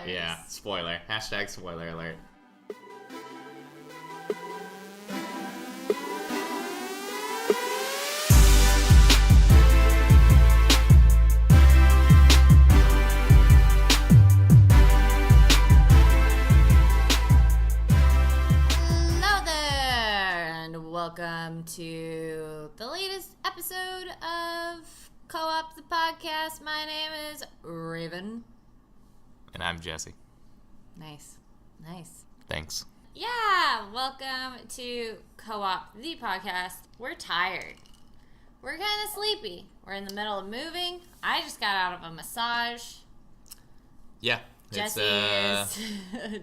spoilers. Yeah, spoiler. Hashtag spoiler alert. Hello there, and welcome to the latest episode of Co-op the Podcast. My name is Raven. And I'm Jesse. Nice. Thanks. Yeah, welcome to Co-op the Podcast. We're tired. We're kind of sleepy. We're in the middle of moving. I just got out of a massage. Yeah. Jesse is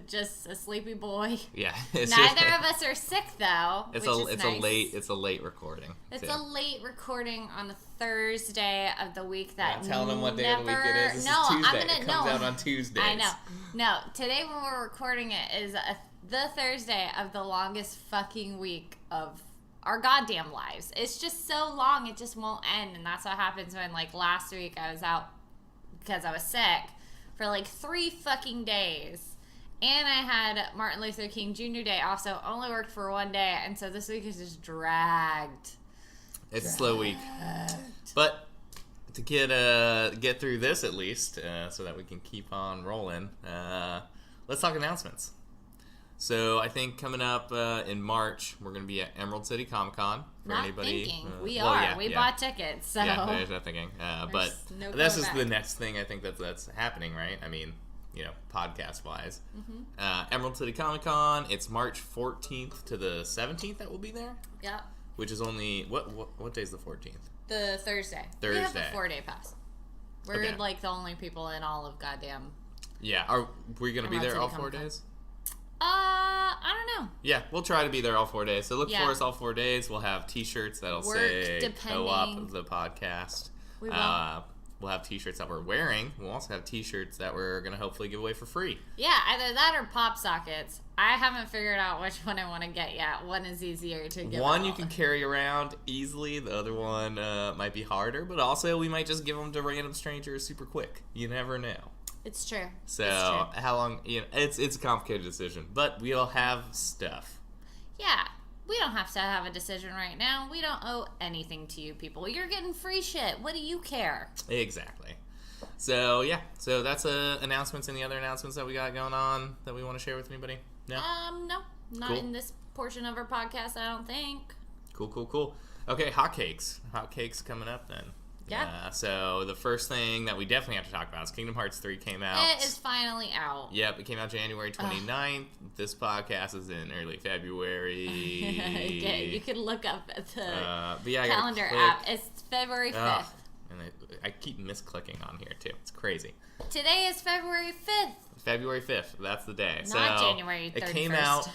just a sleepy boy. Yeah. Neither of us are sick though. It's nice. a late recording. It's a late recording on a Thursday of the week that Not telling them what day of the week it is. This is Tuesday. It comes out on Tuesdays. I know. No, today when we're recording it is the Thursday of the longest fucking week of our goddamn lives. It's just so long, it just won't end, and that's what happens when, like, last week I was out because I was sick for like 3 fucking days. And I had Martin Luther King Jr. Day off, so only worked for 1 day, and so this week is just dragged. It's a slow week. But to get through this at least, so that we can keep on rolling, let's talk announcements. So I think coming up in March, we're going to be at Emerald City Comic Con. We bought tickets, so. Yeah, there's no thinking. But no that's just back. the next thing I think that's happening, right? I mean, podcast-wise. Mm-hmm. Emerald City Comic Con, it's March 14th to the 17th that we'll be there. Yep. Which is only, what day is the 14th? The Thursday. We have a 4-day pass. We're like the only people in all of goddamn. Yeah, are we going to be there City all Comic 4 Con. days? I don't know. Yeah, we'll try to be there all 4 days. So look for us all 4 days. We'll have t-shirts that'll say Co-op the Podcast. We will. We'll have t-shirts that we're wearing. We'll also have t-shirts that we're going to hopefully give away for free. Yeah, either that or pop sockets. I haven't figured out which one I want to get yet. One is easier to give One out. you can carry around easily. The other one might be harder. But also, we might just give them to random strangers super quick. You never know. It's true. So, how long... it's a complicated decision. But we'll have stuff. Yeah. We don't have to have a decision right now. We don't owe anything to you people. You're getting free shit. What do you care? Exactly. So, yeah. So, that's announcements. Any other announcements that we got going on that we want to share with anybody? No? No. Not in this portion of our podcast, I don't think. Cool. Okay, hotcakes. Hotcakes coming up then. Yeah. So, the first thing that we definitely have to talk about is Kingdom Hearts 3 came out. It is finally out. Yep, it came out January 29th. This podcast is in early February. You can look up at the I calendar app. It's February 5th. And I keep misclicking on here, too. It's crazy. Today is February 5th. February 5th. That's the day. Not January 31st. It came out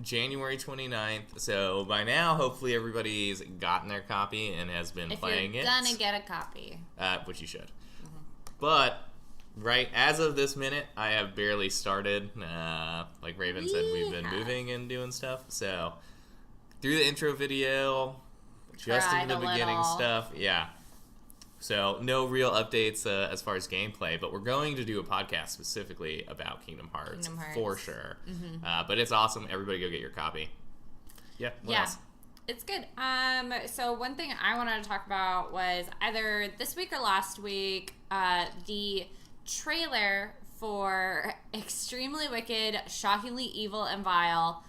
January 29th. So by now, hopefully everybody's gotten their copy and has been playing it. If you're gonna get a copy. Which you should. Mm-hmm. But, right, as of this minute, I have barely started. Like Raven said, we've been moving and doing stuff. So, through the intro video, just in the beginning stuff. Yeah. So, no real updates as far as gameplay, but we're going to do a podcast specifically about Kingdom Hearts. For sure. Mm-hmm. But it's awesome. Everybody go get your copy. Yeah, what else? It's good. So one thing I wanted to talk about was either this week or last week, the trailer for Extremely Wicked, Shockingly Evil, and Vile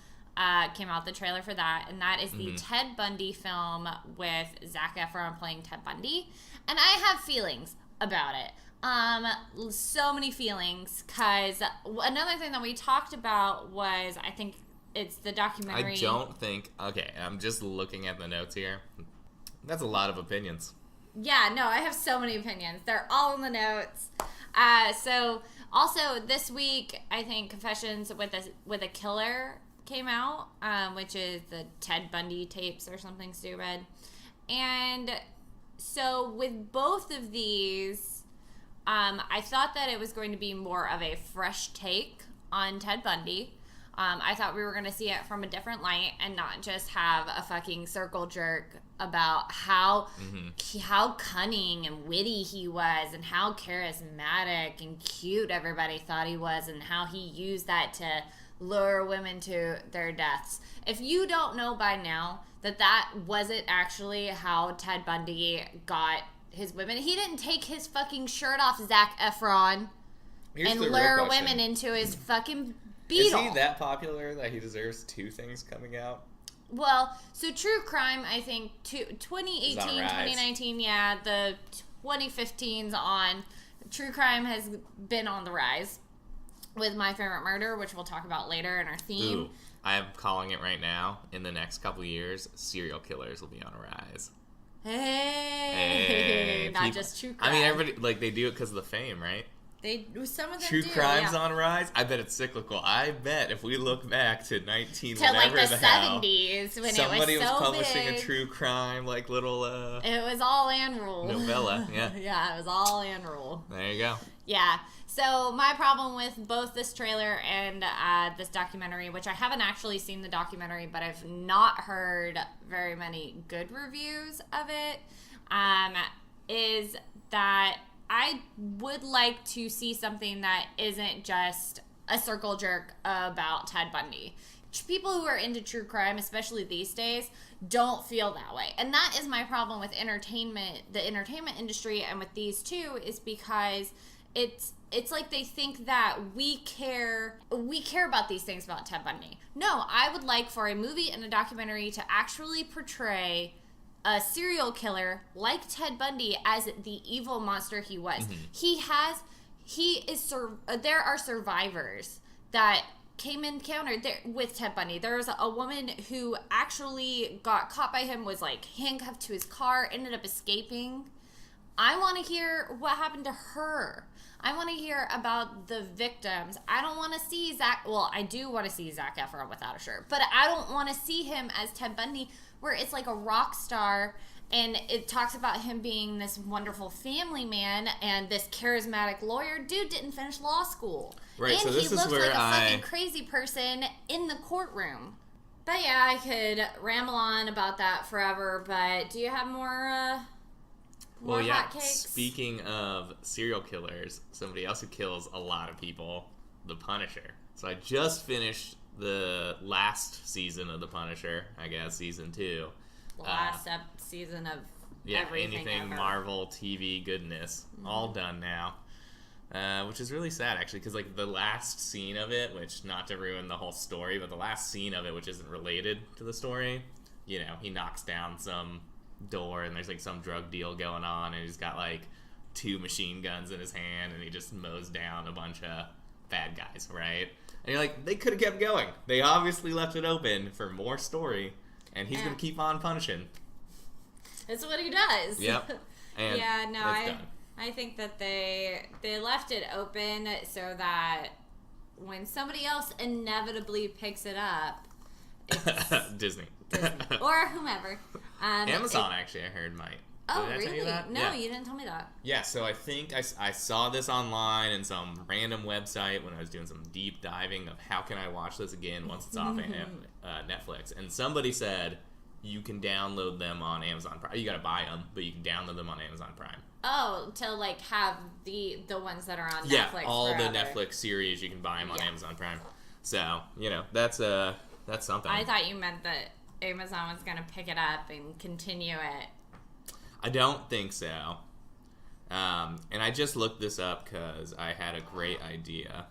came out, the trailer for that, and that is the Ted Bundy film with Zac Efron playing Ted Bundy. And I have feelings about it. So many feelings, because another thing that we talked about was, I think it's the documentary. I don't think, okay, I'm just looking at the notes here. That's a lot of opinions. Yeah, no, I have so many opinions. They're all in the notes. So also this week, I think Confessions with a Killer came out, which is the Ted Bundy tapes or something stupid. And so with both of these, I thought that it was going to be more of a fresh take on Ted Bundy. I thought we were going to see it from a different light and not just have a fucking circle jerk about how cunning and witty he was and how charismatic and cute everybody thought he was and how he used that to lure women to their deaths. If you don't know by now that wasn't actually how Ted Bundy got his women, he didn't take his fucking shirt off, Zac Efron, and lure women into his fucking beetle. Is he that popular that he deserves 2 things coming out? Well, so true crime, I think, 2018, 2019, yeah, the 2015's on. True crime has been on the rise with My Favorite Murder, which we'll talk about later in our theme. Ooh, I'm calling it right now. In the next couple years, serial killers will be on a rise. Hey, not just true crime. I mean, everybody, like, they do it because of the fame, right? Some of them True crime's on a rise. I bet it's cyclical. I bet if we look back to 19 to whatever like the hell, 70s when somebody it was so publishing big. a true crime like little it was all Ann Rule novella. Yeah. Yeah, it was all Ann Rule. There you go. Yeah. So my problem with both this trailer and this documentary, which I haven't actually seen the documentary, but I've not heard very many good reviews of it, is that I would like to see something that isn't just a circle jerk about Ted Bundy. People who are into true crime, especially these days, don't feel that way. And that is my problem with entertainment, the entertainment industry, and with these two, is because it's like they think that we care about these things about Ted Bundy. No, I would like for a movie and a documentary to actually portray a serial killer like Ted Bundy as the evil monster he was. There are survivors that came encountered there with Ted Bundy. There was a woman who actually got caught by him, was like handcuffed to his car, ended up escaping. I want to hear what happened to her. I want to hear about the victims. I don't want to see I do want to see Zac Efron without a shirt, but I don't want to see him as Ted Bundy, where it's like a rock star and it talks about him being this wonderful family man and this charismatic lawyer. Dude didn't finish law school. Right, and so this he is looked where like a fucking crazy person in the courtroom. But yeah, I could ramble on about that forever, but do you have more hotcakes? Speaking of serial killers, somebody else who kills a lot of people, The Punisher. So I just finished the last season of The Punisher, I guess, season 2. Last season of everything anything ever. Marvel TV goodness, all done now. Which is really sad, actually, because like the last scene of it, which, not to ruin the whole story, but the last scene of it, which isn't related to the story, you know, he knocks down some door and there's like some drug deal going on and he's got like 2 machine guns in his hand and he just mows down a bunch of bad guys, right? And you're like, they could have kept going. They obviously left it open for more story, and he's going to keep on punishing. That's what he does. Yep. And I think that they left it open so that when somebody else inevitably picks it up, it's Disney. or whomever. Amazon, actually, I heard might. Oh, Did I really? tell you that? No, Yeah. You didn't tell me that. Yeah, so I think I saw this online in some random website when I was doing some deep diving of how can I watch this again once it's off Netflix. And somebody said you can download them on Amazon Prime. You got to buy them, but you can download them on Amazon Prime. Oh, to like have the ones that are on Netflix. Yeah, all forever. the Netflix series, you can buy them on Amazon Prime. So, you know, that's something. I thought you meant that Amazon was going to pick it up and continue it. I don't think so. And I just looked this up because I had a great idea.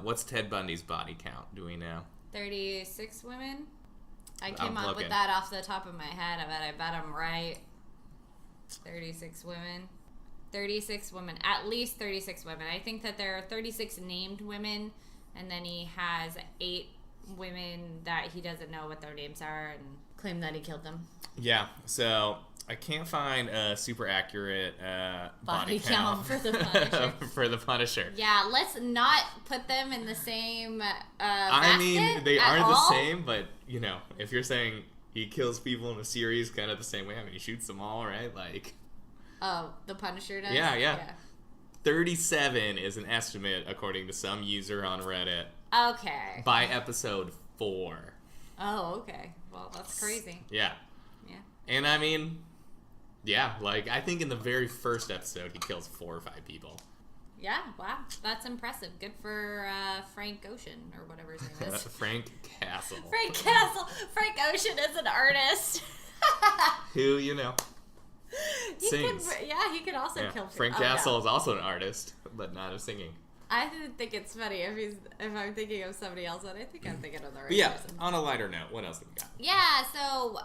What's Ted Bundy's body count? Do we know? 36 women? I came up with that off the top of my head. I bet I'm right. 36 women. 36 women. At least 36 women. I think that there are 36 named women, and then he has 8 women that he doesn't know what their names are and claim that he killed them. Yeah, so I can't find a super accurate body count for the Punisher. for the Punisher. Yeah, let's not put them in the same I mean, they aren't all. the same, but, you know, if you're saying he kills people in a series kind of the same way, I mean, he shoots them all, right? Like... Oh, the Punisher does? Yeah. 37 is an estimate, according to some user on Reddit. Okay. By episode 4. Oh, okay. Well, that's crazy. Yeah. Yeah. And I mean, yeah, like, I think in the very first episode, he kills 4 or 5 people. Yeah, wow. That's impressive. Good for Frank Ocean, or whatever his name is. Frank Castle. Frank Castle. Frank Ocean is an artist. Who, you know, sings. He could also kill people. Frank Castle is also an artist, but not of singing. I think it's funny if I'm thinking of somebody else, and I think I'm thinking of the right person. On a lighter note, what else have we got? Yeah, so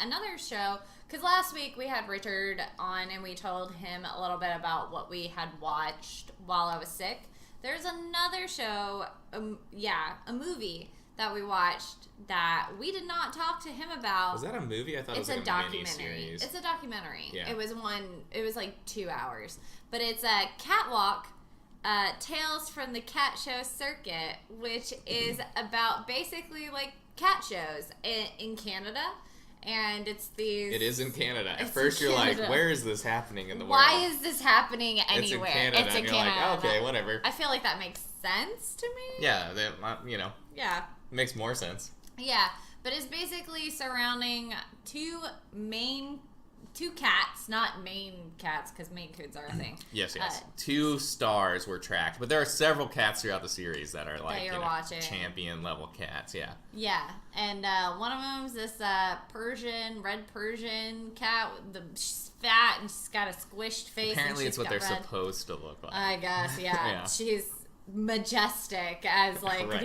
another show, because last week we had Richard on and we told him a little bit about what we had watched while I was sick. There's another show, a movie that we watched that we did not talk to him about. Was that a movie? I thought it was like a documentary. It's a documentary. Yeah. It was like 2 hours. But it's a Catwalk, Tales from the Cat Show Circuit, which is about basically like cat shows in Canada. And it's these... It is in Canada. At first you're like, where is this happening in the world? Why is this happening anywhere? It's in Canada. It's in and Canada. You're like, okay, whatever. I feel like that makes sense to me. Yeah, that, you know. Yeah. Makes more sense. Yeah, but it's basically surrounding two cats, not Maine cats, because Maine Coons are a thing. Yes. 2 stars were tracked, but there are several cats throughout the series that are like watching. champion level cats. Yeah. Yeah, and one of them's this red Persian cat. She's fat and she's got a squished face. Apparently, and it's what they're red. supposed to look like. I guess, yeah. Yeah. She's majestic as like right.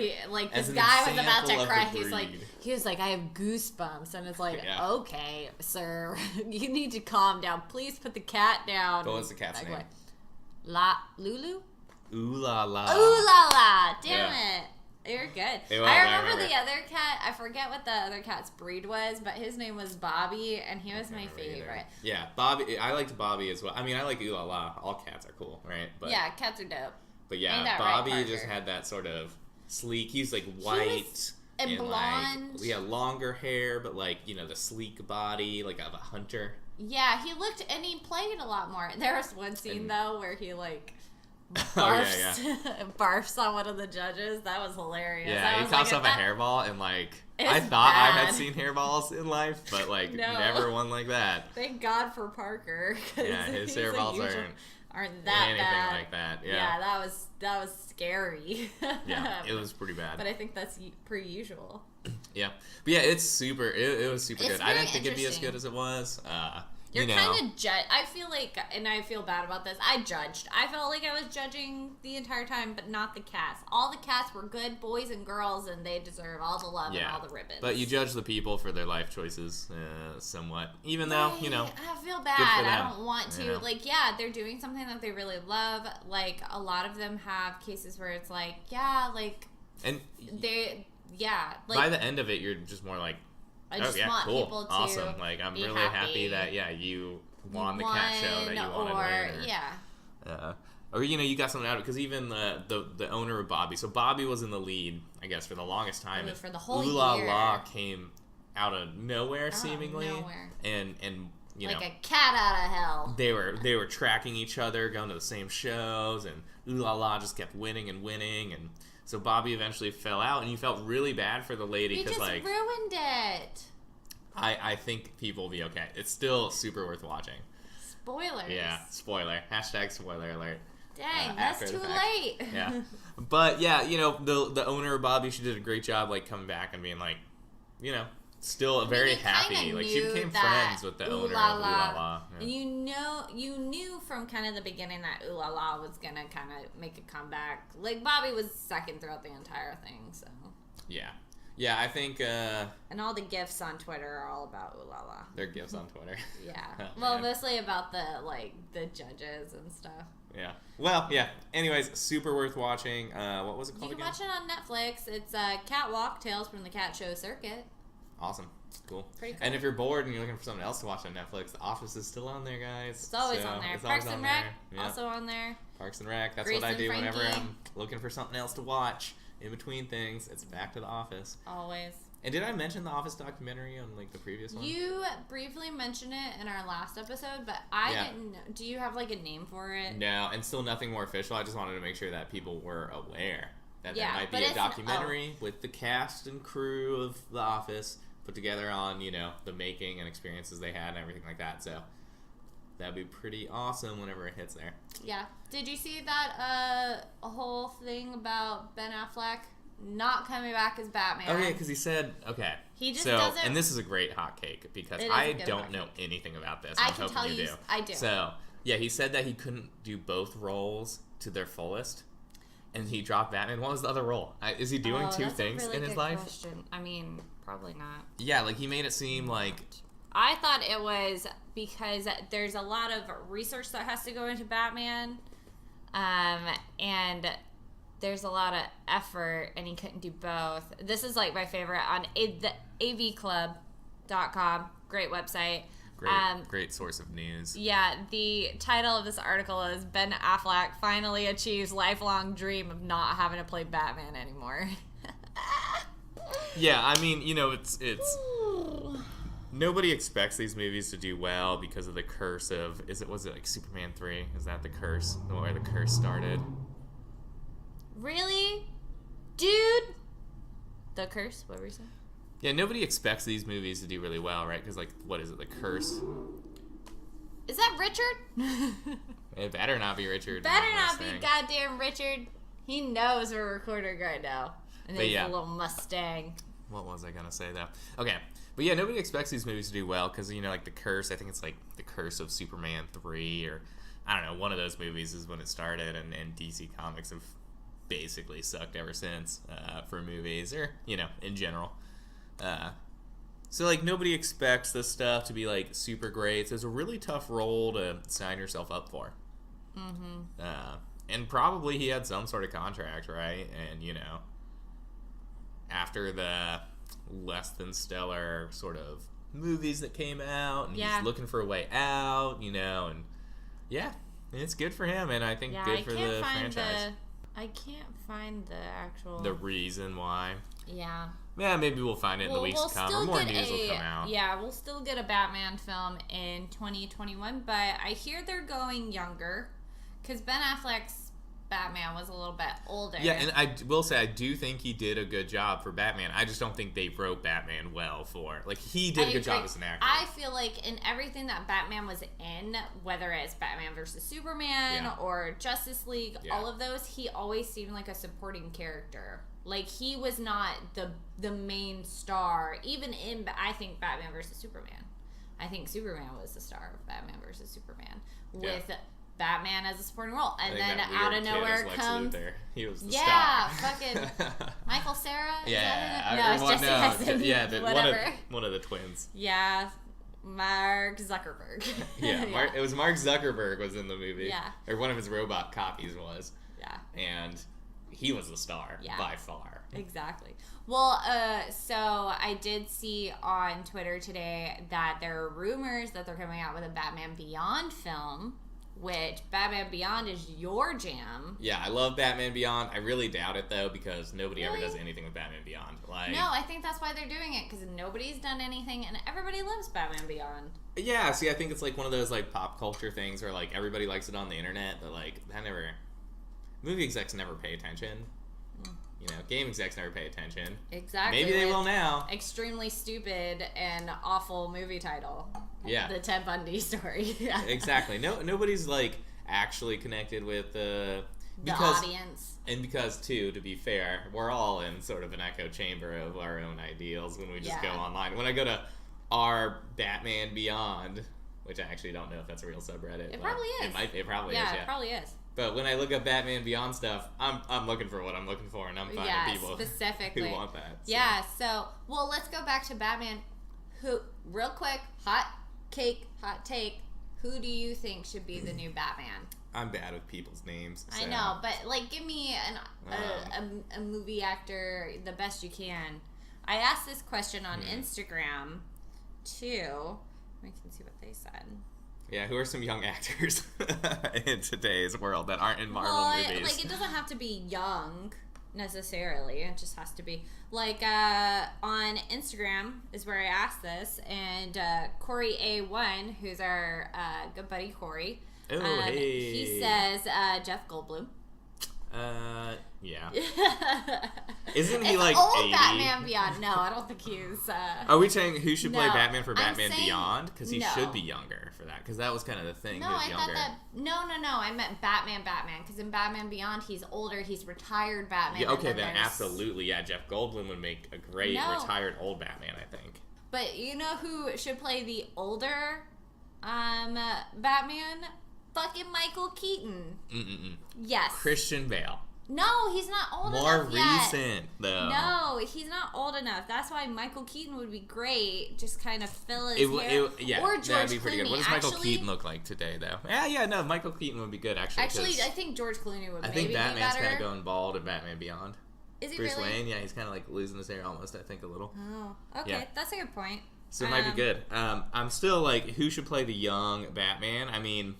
this as guy was about to example of cry. the He was like I have goosebumps, and it's like Yeah. okay, sir, you need to calm down. Please put the cat down. What was the cat's name? Lulu. Ooh la la. Ooh la la! Damn it. You're good. It was, I remember the other cat. I forget what the other cat's breed was, but his name was Bobby, and he was my favorite. Yeah, Bobby. I liked Bobby as well. I mean, I like Ooh La La. All cats are cool, right? But, yeah, cats are dope. But yeah, Bobby just had that sort of sleek. He's like white and blonde. Like, longer hair, but like the sleek body, like of a hunter. Yeah, he played a lot more. There was one scene though where he like barfs, barfs on one of the judges. That was hilarious. Yeah, he tossed up a hairball, and like I thought I had seen hairballs in life, but like never one like that. Thank God for Parker. Yeah, his hairballs aren't that anything bad. like that. Yeah, that was scary. Yeah, it was pretty bad. But I think that's pretty usual. Yeah, but yeah, it's super. It was super good. I didn't think it'd be as good as it was. You're kind of I feel like, and I feel bad about this. I felt like I was judging the entire time, but not the cats. All the cats were good boys and girls, and they deserve all the love and all the ribbons. But you judge the people for their life choices, somewhat. Even though, I feel bad. I don't want to. Like, they're doing something that they really love. Like, a lot of them have cases where it's like, and like, by the end of it, you're just more like, I just want cool, people to awesome. Like, I'm really happy that you won the cat show that you wanted to win. Or you got something out of it, because even the owner of Bobby. So Bobby was in the lead, I guess, for the longest time. For the whole year. Ooh La La came out of nowhere, seemingly, and like a cat out of hell. They were tracking each other, going to the same shows, and Ooh La La just kept winning, and so Bobby eventually fell out, and you felt really bad for the lady because like ruined it. I think people will be okay. It's still super worth watching. Spoilers. Yeah, spoiler. # spoiler alert. Dang, that's too late. Yeah, but yeah, the owner of Bobby, she did a great job, like coming back and being like, still very happy. Like she became friends with the owner of Ooh La La. Yeah. And you knew from kind of the beginning that Ooh La La was gonna kind of make a comeback. Like Bobby was second throughout the entire thing, so. Yeah, I think. And all the gifs on Twitter are all about Ooh La La. They're gifs on Twitter. Yeah. Well, mostly about the judges and stuff. Yeah. Well, yeah. Anyways, super worth watching. What was it called again? You can watch it on Netflix. It's Catwalk, Tales from the Cat Show Circuit. Awesome. Cool. Pretty cool. And if you're bored and you're looking for something else to watch on Netflix, The Office is still on there, guys. It's always on there. Parks and Rec, also on there. Parks and Rec. That's what I do whenever I'm looking for something else to watch in between things. It's back to The Office. Always. And did I mention the Office documentary on like the previous one? You briefly mentioned it in our last episode, but I didn't know. Do you have like a name for it? No, and still nothing more official. I just wanted to make sure that people were aware that there might be a documentary with the cast and crew of The Office put together on, you know, the making and experiences they had and everything like that. So that'd be pretty awesome whenever it hits there. Yeah. Did you see that whole thing about Ben Affleck not coming back as Batman? Oh, yeah, because he said, okay. He just doesn't... And this is a great hot cake because I don't know anything about this. I can tell you, I do. So, yeah, he said that he couldn't do both roles to their fullest. And he dropped Batman. What was the other role? Is he doing two things in his life? Question. I mean, probably not. Yeah, like he made it seem like... I thought it was because there's a lot of research that has to go into Batman. And there's a lot of effort, and he couldn't do both. This is like my favorite on the avclub.com. Great website. Great source of news. Yeah, the title of this article is Ben Affleck finally achieves lifelong dream of not having to play Batman anymore. Yeah, I mean, you know, it's nobody expects these movies to do well because of the curse of was it like Superman 3? Is that the curse? Where the curse started? Really? Dude? The curse? What were you saying? Yeah, nobody expects these movies to do really well, right? Because, like, what is it, The Curse? Is that Richard? It better not be Richard. Better not be goddamn Richard. He knows we're recording right now. And then he's a little Mustang. What was I going to say, though? Okay. But, yeah, nobody expects these movies to do well because, you know, like, The Curse, I think it's, like, The Curse of Superman 3 or, I don't know, one of those movies is when it started, and DC Comics have basically sucked ever since for movies or, you know, in general. So, like, nobody expects this stuff to be, like, super great. So it's a really tough role to sign yourself up for. Mm-hmm. And probably he had some sort of contract, right? And, you know, after the less than stellar sort of movies that came out, and he's looking for a way out, you know, and, it's good for him, and I think good for the franchise. I can't find the actual... The reason why. Yeah. Yeah, maybe we'll find it in the weeks to come. Or more news will come out. Yeah, we'll still get a Batman film in 2021, but I hear they're going younger because Ben Affleck's Batman was a little bit older. Yeah, and I will say I do think he did a good job for Batman. I just don't think they wrote Batman well for... Like, he did a good job as an actor. I feel like in everything that Batman was in, whether it's Batman versus Superman or Justice League, all of those, he always seemed like a supporting character. Like, he was not the main star, even in, I think, Batman versus Superman. I think Superman was the star of Batman versus Superman, with Batman as a supporting role. And then out of nowhere comes... He was the star. Yeah, fucking Michael Cera? Yeah. No, it's Jesse Eisenberg. Yeah, whatever. One of the twins. Yeah, Mark Zuckerberg. It was Mark Zuckerberg was in the movie. Yeah. Or one of his robot copies was. Yeah. And... he was the star by far. Exactly. Well, so I did see on Twitter today that there are rumors that they're coming out with a Batman Beyond film, which Batman Beyond is your jam. Yeah, I love Batman Beyond. I really doubt it, though, because nobody ever does anything with Batman Beyond. Like, no, I think that's why they're doing it, because nobody's done anything, and everybody loves Batman Beyond. Yeah, see, I think it's like one of those like pop culture things where like everybody likes it on the internet, but like that never... Movie execs never pay attention. You know, game execs never pay attention. Exactly. Maybe they will now. Extremely stupid and awful movie title. Yeah. The Ted Bundy story. Exactly. Nobody's like actually connected with the audience. And because too, to be fair, we're all in sort of an echo chamber of our own ideals when we just go online. When I go to our Batman Beyond, which I actually don't know if that's a real subreddit. It probably is. It probably is. Yeah, it probably is. But when I look up Batman Beyond stuff, I'm looking for what I'm looking for, and I'm finding people specifically who want that. So. Yeah, so, well, let's go back to Batman. Real quick, hot take, who do you think should be the new Batman? I'm bad with people's names. So. I know, but, like, give me a movie actor the best you can. I asked this question on Instagram, too. We can see what they said. Yeah, who are some young actors in today's world that aren't in Marvel movies? Like, it doesn't have to be young. necessarily. It just has to be. Like, on Instagram is where I asked this, and Corey A1, who's our good buddy Corey, hey. he says Jeff Goldblum. Yeah. Isn't he like old 80? Batman Beyond. No, I don't think he's... Are we saying who should play no, Batman for I'm Batman saying, Beyond? Because he no. should be younger for that. Because that was kind of the thing. No, he was I younger. thought that... No. I meant Batman. Because in Batman Beyond, he's older. He's retired Batman. Yeah, okay, then absolutely. Yeah, Jeff Goldblum would make a great retired old Batman, I think. But you know who should play the older Batman? Fucking Michael Keaton. Yes. Christian Bale. No, he's not old enough More yet. recent, though. No, he's not old enough. That's why Michael Keaton would be great. Just kind of fill his hair. Yeah, or George that'd be pretty Clooney. good. What does Michael Keaton look like today, though? No, Michael Keaton would be good, actually. Actually, I think George Clooney would maybe be better. I think Batman's kind of going bald in Batman Beyond. Is he Bruce really? Wayne, yeah, he's kind of like losing his hair almost, I think, a little. Oh, okay. Yeah. That's a good point. So it might be good. I'm still like, who should play the young Batman? I mean...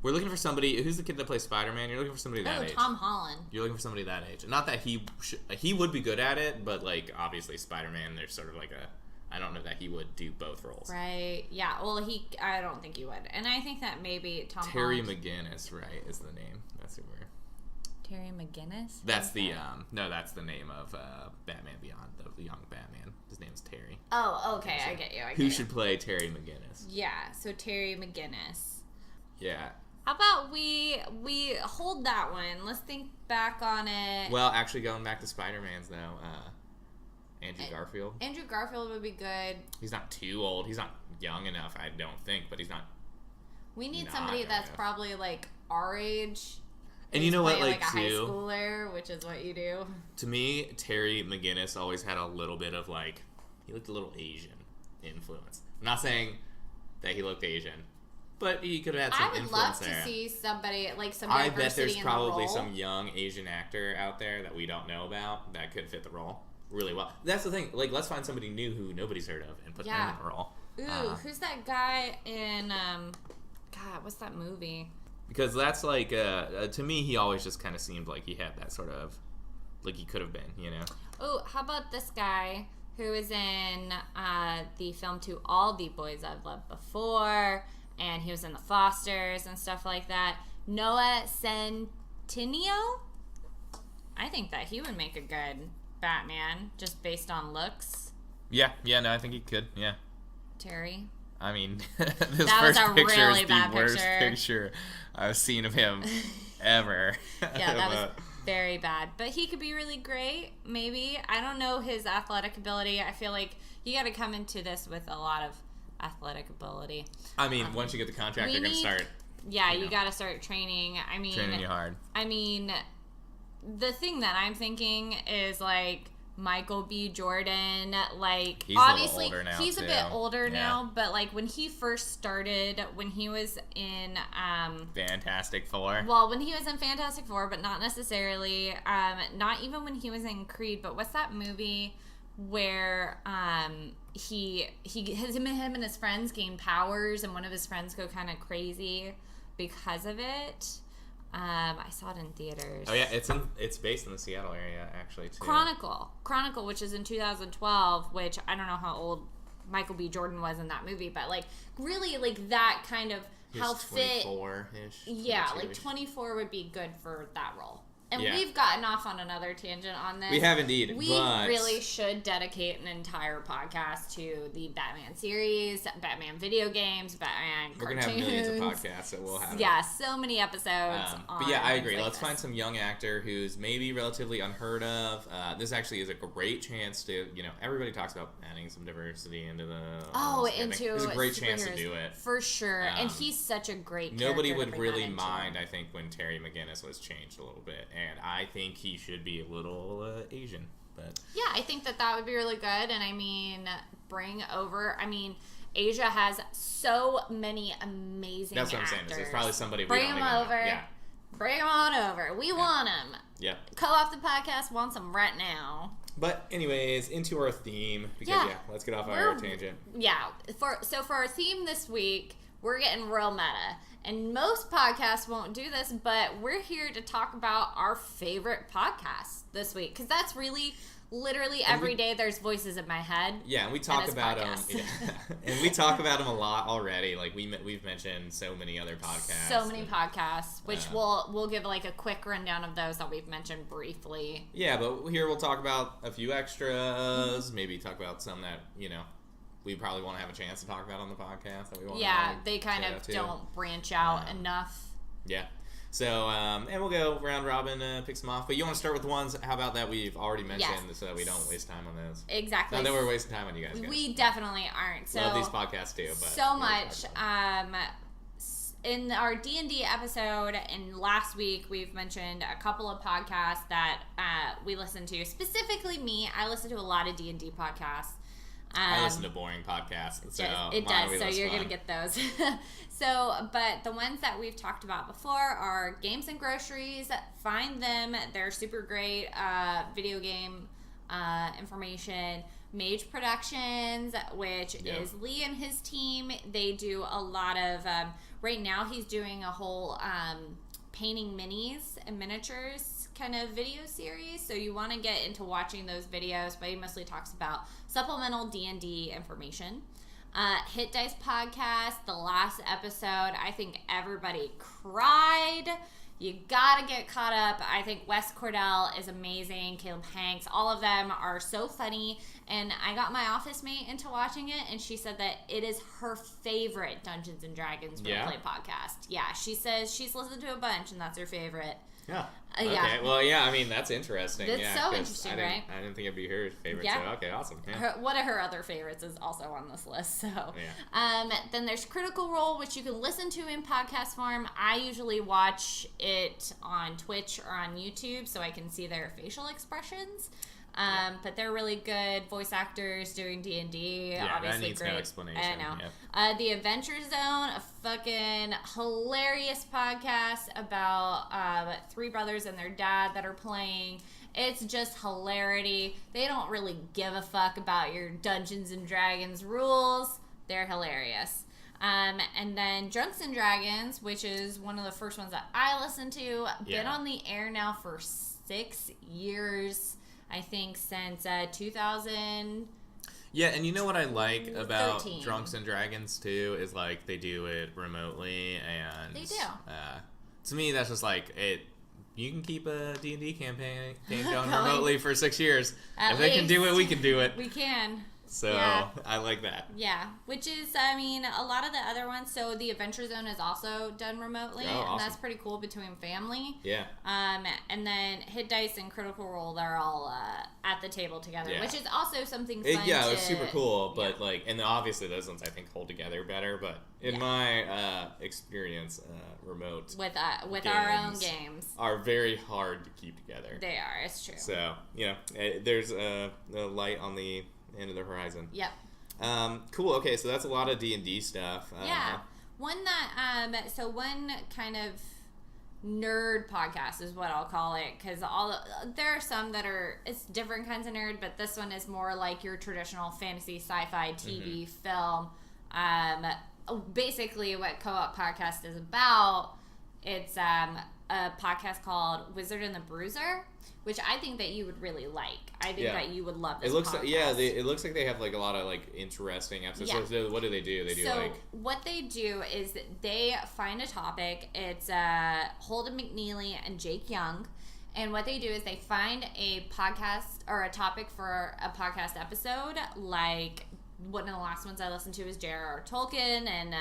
We're looking for somebody. Who's the kid that plays Spider-Man? You're looking for somebody that age. Tom Holland. You're looking for somebody that age. Not that he would be good at it, but like obviously Spider-Man, there's sort of like I don't know that he would do both roles. Right. Yeah. Well, I don't think he would, and I think that maybe Terry McGinnis, right, is the name. That's who we're. Terry McGinnis. That's the that's the name of Batman Beyond, the young Batman. His name's Terry. Oh, okay. I get you. Who should play Terry McGinnis? Yeah. So Terry McGinnis. Yeah. How about we hold that one? Let's think back on it. Well, actually, going back to Spider-Man's though, Andrew Garfield. Andrew Garfield would be good. He's not too old. He's not young enough, I don't think, but he's not. We need somebody that's probably like our age. And you know what, like a high schooler, which is what you do. To me, Terry McGinnis always had a little bit of like, he looked a little Asian influence. I'm not saying that he looked Asian. But he could have had some influence there. I would love to see somebody, like some I diversity bet there's in probably the role. some young Asian actor out there that we don't know about that could fit the role really well. That's the thing. Like, let's find somebody new who nobody's heard of and put them in the role. Ooh, who's that guy in, God, what's that movie? Because that's like, to me, he always just kind of seemed like he had that sort of, like he could have been, you know? Oh, how about this guy who is in the film To All the Boys I've Loved Before... And he was in The Fosters and stuff like that. Noah Centineo? I think that he would make a good Batman, just based on looks. Yeah, no, I think he could, yeah. Terry? I mean, this that first was a picture really is bad the worst picture I've seen of him ever. Yeah, that was very bad. But he could be really great, maybe. I don't know his athletic ability. I feel like you got to come into this with a lot of athletic ability. I mean, once you get the contract, they're going to start. Yeah, you got to start training. I mean, training you hard. I mean, the thing that I'm thinking is like Michael B. Jordan. Like, he's obviously, a little older now, he's a too. bit older now, but like when he first started, when he was in Fantastic Four. Well, when he was in Fantastic Four, but not necessarily. Not even when he was in Creed. But what's that movie where him and his friends gain powers, and one of his friends go kind of crazy because of it? I saw it in theaters. Oh yeah, it's based in the Seattle area actually too. Chronicle, which is in 2012. Which I don't know how old Michael B. Jordan was in that movie, but like really like that kind of how fit. 24-ish. Yeah, like 24 would be good for that role. And we've gotten off on another tangent on this. We have indeed. We really should dedicate an entire podcast to the Batman series, Batman video games, Batman cartoons. We're going to have millions of podcasts, so we'll have so many episodes. But yeah, I agree. Let's find some young actor who's maybe relatively unheard of. This actually is a great chance to, everybody talks about adding some diversity into the... It's a great chance to do it. For sure. And he's such a great character. Nobody would really mind, I think, when Terry McGinnis was changed a little bit. And I think he should be a little Asian. But yeah, I think that would be really good. And I mean, Asia has so many amazing actors. That's what I'm saying. There's probably somebody we Bring don't them even over. know. Yeah. Bring them on over. We want them. Yeah. Co-op the podcast wants them right now. But anyways, into our theme. Because, let's get off our tangent. Yeah. For our theme this week, we're getting real meta. And most podcasts won't do this, but we're here to talk about our favorite podcasts this week. Because that's really, literally every day there's voices in my head. Yeah, and we talk about them. Yeah. And we talk about them a lot already. Like we've mentioned so many other podcasts. So many podcasts, which we'll give like a quick rundown of those that we've mentioned briefly. Yeah, but here we'll talk about a few extras. Maybe talk about some that we probably won't have a chance to talk about on the podcast. That we want they kind of don't branch out enough. Yeah. So, and we'll go round robin, pick some off. But you want to start with the ones, how about that we've already mentioned so that we don't waste time on those? Exactly. Not that we're wasting time on you guys. We definitely aren't. So love these podcasts too. But so much. In our D&D episode and last week, we've mentioned a couple of podcasts that we listen to. Specifically me, I listen to a lot of D&D podcasts. I listen to boring podcasts, so it does. So you're gonna get those. But the ones that we've talked about before are Games and Groceries. Find them; they're super great. Video game information. Mage Productions, which is Lee and his team. They do a lot of. Right now, he's doing a whole painting minis and miniatures kind of video series, so you want to get into watching those videos, but he mostly talks about supplemental D&D information. Hit Dice Podcast, the last episode, I think everybody cried. You gotta get caught up. I think Wes Cordell is amazing. Caleb Hanks, all of them are so funny. And I got my office mate into watching it, and she said that it is her favorite Dungeons and Dragons roleplay podcast. Yeah, she says she's listened to a bunch, and that's her favorite. Yeah. Okay. Well, yeah. I mean, that's interesting. It's so interesting, right? I didn't think it'd be her favorite. Yeah. So, okay, awesome. Yeah. One of her other favorites is also on this list. So, then there's Critical Role, which you can listen to in podcast form. I usually watch it on Twitch or on YouTube, so I can see their facial expressions. But they're really good voice actors doing D&D. Yeah, obviously that needs great. no explanation. I know. Yep. The Adventure Zone, a fucking hilarious podcast about 3 brothers and their dad that are playing. It's just hilarity. They don't really give a fuck about your Dungeons and Dragons rules. They're hilarious. And then Drunks and Dragons, which is one of the first ones that I listened to. Been on the air now for 6 years. I think since 2000. Yeah, and you know what I like about Drunks and Dragons too is like they do it remotely, and they do. To me, that's just like it. You can keep a D&D campaign going remotely for 6 years. If they can do it, we can do it. We can. So I like that. Yeah, which is, I mean, a lot of the other ones. So the Adventure Zone is also done remotely, and that's pretty cool between family. Yeah. And then Hit Dice and Critical Role, they're all at the table together, which is also something fun. It was super cool, but like, and obviously those ones I think hold together better. But in my experience, remote with our own games are very hard to keep together. They are. It's true. So there's a light on the end of the horizon. Yep. Cool. Okay, so that's a lot of D&D stuff. One that so one kind of nerd podcast is what I'll call it, because there are some that are, it's different kinds of nerd, but this one is more like your traditional fantasy sci-fi TV film. Basically what Co-op Podcast is about, it's a podcast called Wizard and the Bruiser, which I think that you would really like. I think that you would love this podcast. It looks like they have like a lot of like interesting episodes. Yeah. So what do they do? What they do is they find a topic. It's Holden McNeely and Jake Young. And what they do is they find a podcast or a topic for a podcast episode. Like one of the last ones I listened to is J.R.R. Tolkien and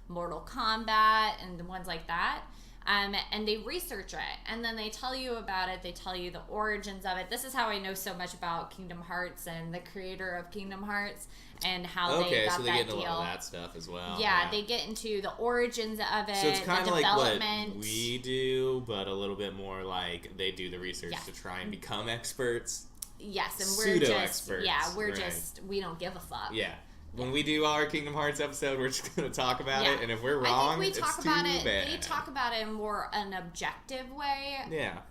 Mortal Kombat and ones like that. And they research it, and then they tell you about it. They tell you the origins of it. This is how I know so much about Kingdom Hearts and the creator of Kingdom Hearts and how they got that deal. Okay, so they get into a lot of that stuff as well. Yeah, they get into the origins of it, so it's kind of like what development. We do, but a little bit more like they do the research to try and become experts. Yes, and we're pseudo-experts. We don't give a fuck. Yeah. When we do our Kingdom Hearts episode, we're just going to talk about it, and if we're wrong, it's too bad. They talk about it in more an objective way,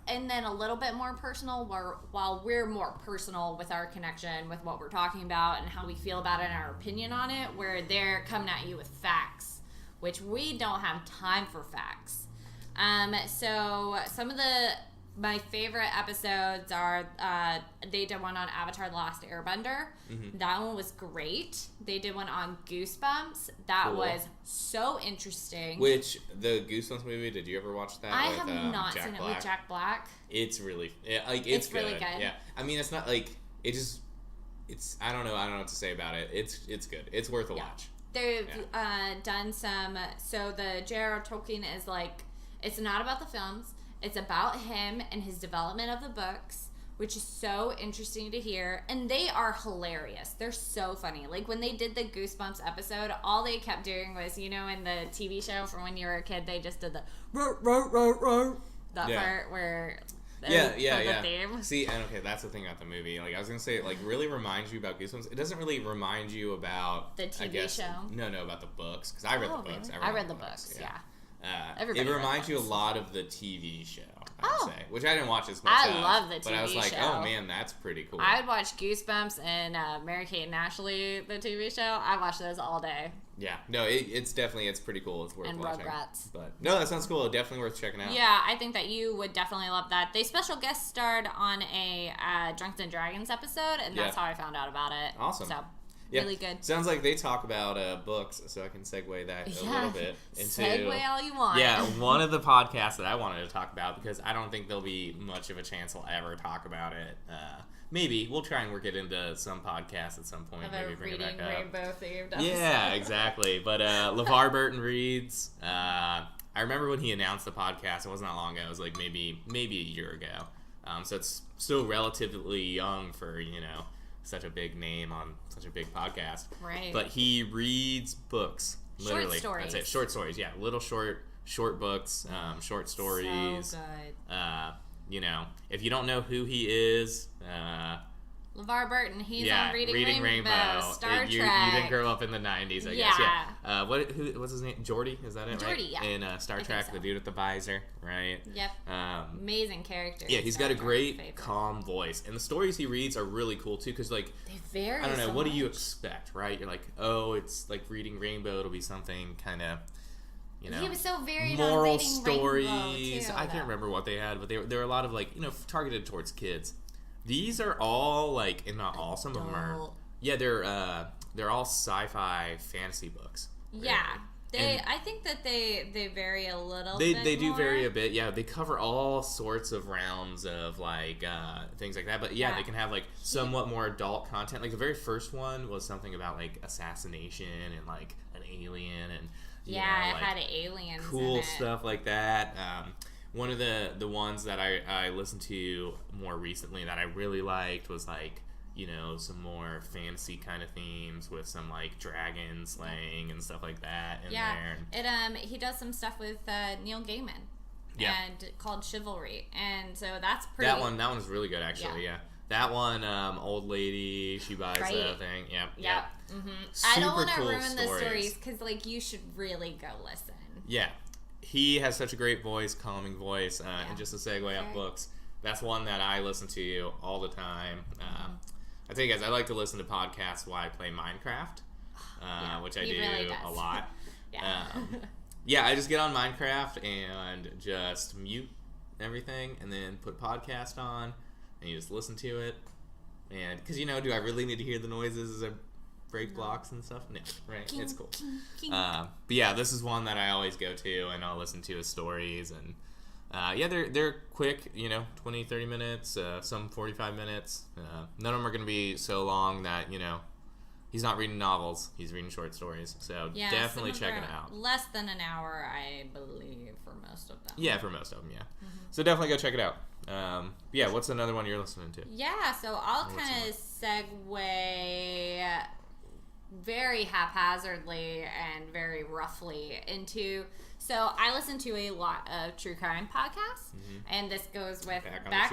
and then a little bit more personal, while we're more personal with our connection with what we're talking about and how we feel about it and our opinion on it, where they're coming at you with facts, which we don't have time for facts. So some of my favorite episodes are, they did one on Avatar The Last Airbender. Mm-hmm. That one was great. They did one on Goosebumps. That was so interesting. Which, the Goosebumps movie, did you ever watch that? I have not seen it with Jack Black. It's really, it's good. Really good. Yeah. I mean, it's not like, it's, I don't know what to say about it. It's good. It's worth a watch. They've done some, so the J.R.R. Tolkien is like, it's not about the films. It's about him and his development of the books, which is so interesting to hear. And they are hilarious. They're so funny. Like, when they did the Goosebumps episode, all they kept doing was, in the TV show from when you were a kid, they just did the that part where... Yeah. Theme. See, and okay, that's the thing about the movie. Like, I was gonna say, it, like, really reminds you about Goosebumps. It doesn't really remind you about... The TV show? No, about the books. Because I read the books. Really? I read the books, yeah. It reminds you a lot of the TV show, I would say, which I didn't watch as much. I love the TV show. But I was like, oh man, that's pretty cool. I would watch Goosebumps and Mary-Kate and Ashley, the TV show. I watch those all day. Yeah, no, it's pretty cool. It's worth watching. And Rugrats. But no, that sounds cool. Definitely worth checking out. Yeah, I think that you would definitely love that. They special guest starred on a Drunks and Dragons episode, and that's how I found out about it. Awesome. So. Yeah. Really good. Sounds like they talk about books, so I can segue that a little bit into... Segue all you want. Yeah, one of the podcasts that I wanted to talk about, because I don't think there'll be much of a chance we'll ever talk about it. Maybe. We'll try and work it into some podcast at some point. Maybe bring it back up. Rainbow themed episode. Yeah, exactly. But LeVar Burton Reads, I remember when he announced the podcast, it wasn't that long ago. It was like maybe a year ago. So it's still relatively young for, such a big name on such a big podcast. Right. But he reads books. Literally. Short stories. That's it. Short stories, yeah. Little short books, short stories. So good. If you don't know who he is, LeVar Burton, he's on Reading Rainbow, Star Trek. You didn't grow up in the 90s, I guess. Yeah. What's his name? Geordi? Is that it? Geordi, right? Yeah. In Star Trek, so. The dude with the visor, right? Yep. Amazing character. Yeah, he's got a great, calm voice. And the stories he reads are really cool, too, because, like, they vary I don't know, so what much. do you expect, right? You're like, oh, it's like Reading Rainbow. It'll be something kind of... he was so varied moral on Reading stories. Rainbow, too, I can't remember what they had, but there were a lot of, like, targeted towards kids. These are all, like, and not all, some of them are. Yeah, they're all sci-fi fantasy books. Really. Yeah. I think that they vary a little bit. They do vary a bit. Yeah, they cover all sorts of realms of, like, things like that. But yeah, they can have, like, somewhat more adult content. Like, the very first one was something about, like, assassination and, like, an alien and it had aliens cool in it. Stuff like that. One of the ones that I listened to more recently that I really liked was, like, some more fantasy kind of themes with some, like, dragon slaying and stuff like that in there. He does some stuff with Neil Gaiman. Yeah. And called Chivalry. And so that's pretty... That one is really good, actually, yeah. That one, old lady, she buys a thing. Yep. Mm-hmm. Super I don't want to cool ruin the stories because, like, you should really go listen. Yeah. He has such a great voice, calming voice, and just to segue off books, that's one that I listen to all the time. I tell you guys, I like to listen to podcasts while I play Minecraft, which I do really a lot. I just get on Minecraft and just mute everything and then put podcast on and you just listen to it. And, because, do I really need to hear the noises as I break blocks and stuff? No, right? King, it's cool. King. But yeah, this is one that I always go to and I'll listen to his stories. And they're quick, 20, 30 minutes, some 45 minutes. None of them are going to be so long that, he's not reading novels, he's reading short stories. So definitely check it out. Less than an hour, I believe, for most of them. Yeah, for most of them, yeah. Mm-hmm. So definitely go check it out. What's another one you're listening to? Yeah, so I'll kind of segue very haphazardly and very roughly into... So I listen to a lot of true crime podcasts, and this goes with back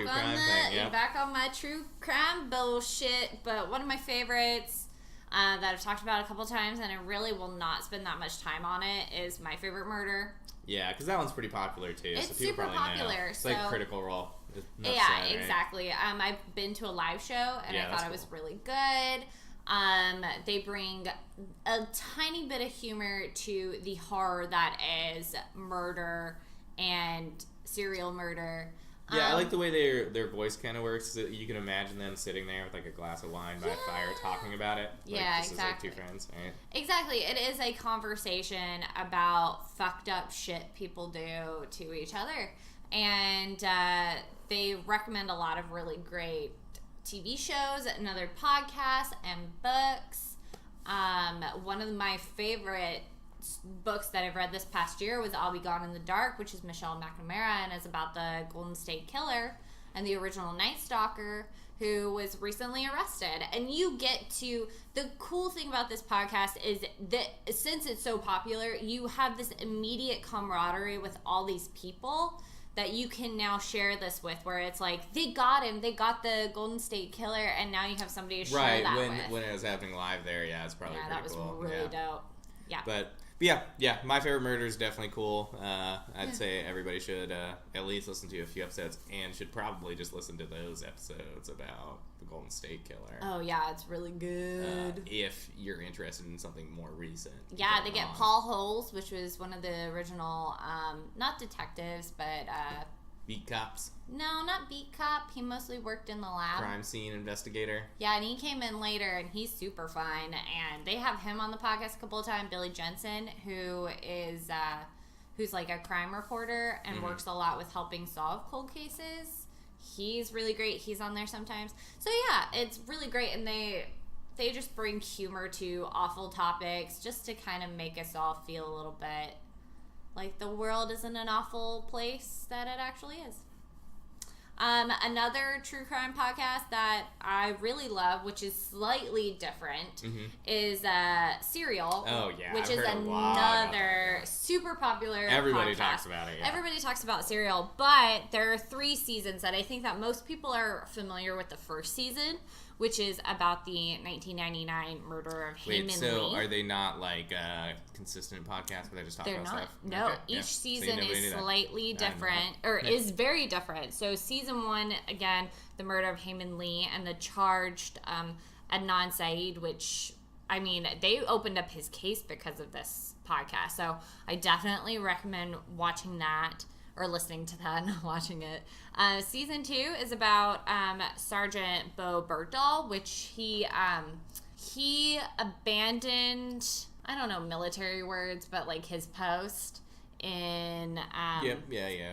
on my true crime bullshit. But one of my favorites that I've talked about a couple times, and I really will not spend that much time on it, is My Favorite Murder. Yeah, because that one's pretty popular too. It's so people super popular. Know. It's like Critical Role. Exactly. I've been to a live show, and I thought it was really good. They bring a tiny bit of humor to the horror that is murder and serial murder. Yeah, I like the way their voice kind of works. So you can imagine them sitting there with like a glass of wine by a fire talking about it. Like, Yeah, just exactly. as like two friends, right? Exactly. It is a conversation about fucked up shit people do to each other. And they recommend a lot of really great TV shows and other podcasts and books. One of my favorite books that I've read this past year was I'll Be Gone in the Dark, which is Michelle McNamara, and is about the Golden State Killer and the original Night Stalker who was recently arrested. And you get to, the cool thing about this podcast is that since it's so popular, you have this immediate camaraderie with all these people that you can now share this with, where it's like, they got him, they got the Golden State Killer, and now you have somebody to share that with. When it was happening live there, yeah, it's probably pretty cool. That was really dope. Yeah. But yeah, My Favorite Murder is definitely cool. I'd say everybody should at least listen to a few episodes, and should probably just listen to those episodes about the Golden State Killer. Oh yeah, it's really good. If you're interested in something more recent. Yeah, they get Paul Holes, which was one of the original, not detectives, but Beat cops. no, not beat cop. He mostly worked in the lab. Crime scene investigator. Yeah, and he came in later, and he's super fun. And they have him on the podcast a couple of times. Billy Jensen, who is who's like a crime reporter and works a lot with helping solve cold cases. He's really great. He's on there sometimes. So yeah, it's really great, and they just bring humor to awful topics just to kind of make us all feel a little bit like the world isn't an awful place that it actually is. Another true crime podcast that I really love, which is slightly different, is Serial. Oh, yeah. Which I've is heard a lot about another super popular Everybody podcast. talks about it, yeah. Everybody talks about Serial, but there are 3 seasons that I think that most people are familiar with the first season, which is about the 1999 murder of Hae Min Lee. So are they not like consistent podcasts where they just talk about stuff? No, Okay, each yeah. season So is slightly different, or Yeah. is very different. So season 1, again, the murder of Hae Min Lee and the charged Adnan Syed, which, I mean, they opened up his case because of this podcast. So I definitely recommend watching that, or listening to that, not watching it. Season 2 is about Sergeant Bo Bergdahl, which he abandoned, I don't know military words, but like his post in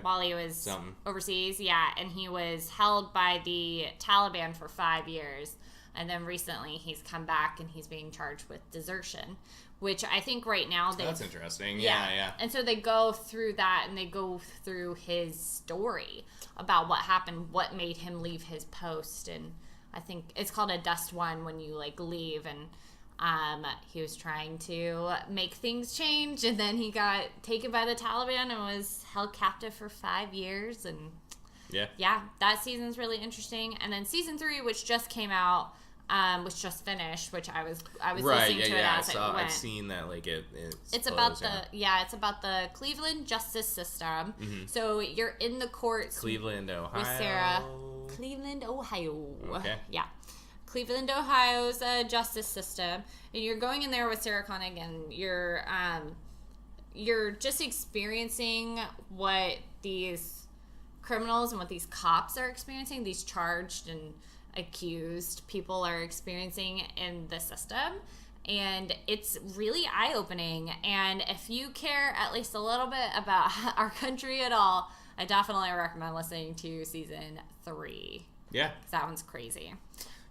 while he was overseas. Yeah, and he was held by the Taliban for 5 years. And then recently he's come back and he's being charged with desertion, which I think right now that's interesting. Yeah. And so they go through that, and they go through his story about what happened, what made him leave his post. And I think it's called a dust one when you like leave, and he was trying to make things change, and then he got taken by the Taliban and was held captive for 5 years. And yeah, that season's really interesting. And then season 3, which just came out, which just finished, which I was listening to it as it went. I've seen that, like it's about the Cleveland justice system. So you're in the courts, Cleveland, Ohio. with Sarah. Cleveland, Ohio. Okay. Yeah. Cleveland, Ohio's justice system, and you're going in there with Sarah Koenig, and you're just experiencing what these criminals and what these cops are experiencing, these charged and accused people are experiencing in the system. And it's really eye-opening. And if you care at least a little bit about our country at all, I definitely recommend listening to season 3. Yeah. 'Cause that one's crazy.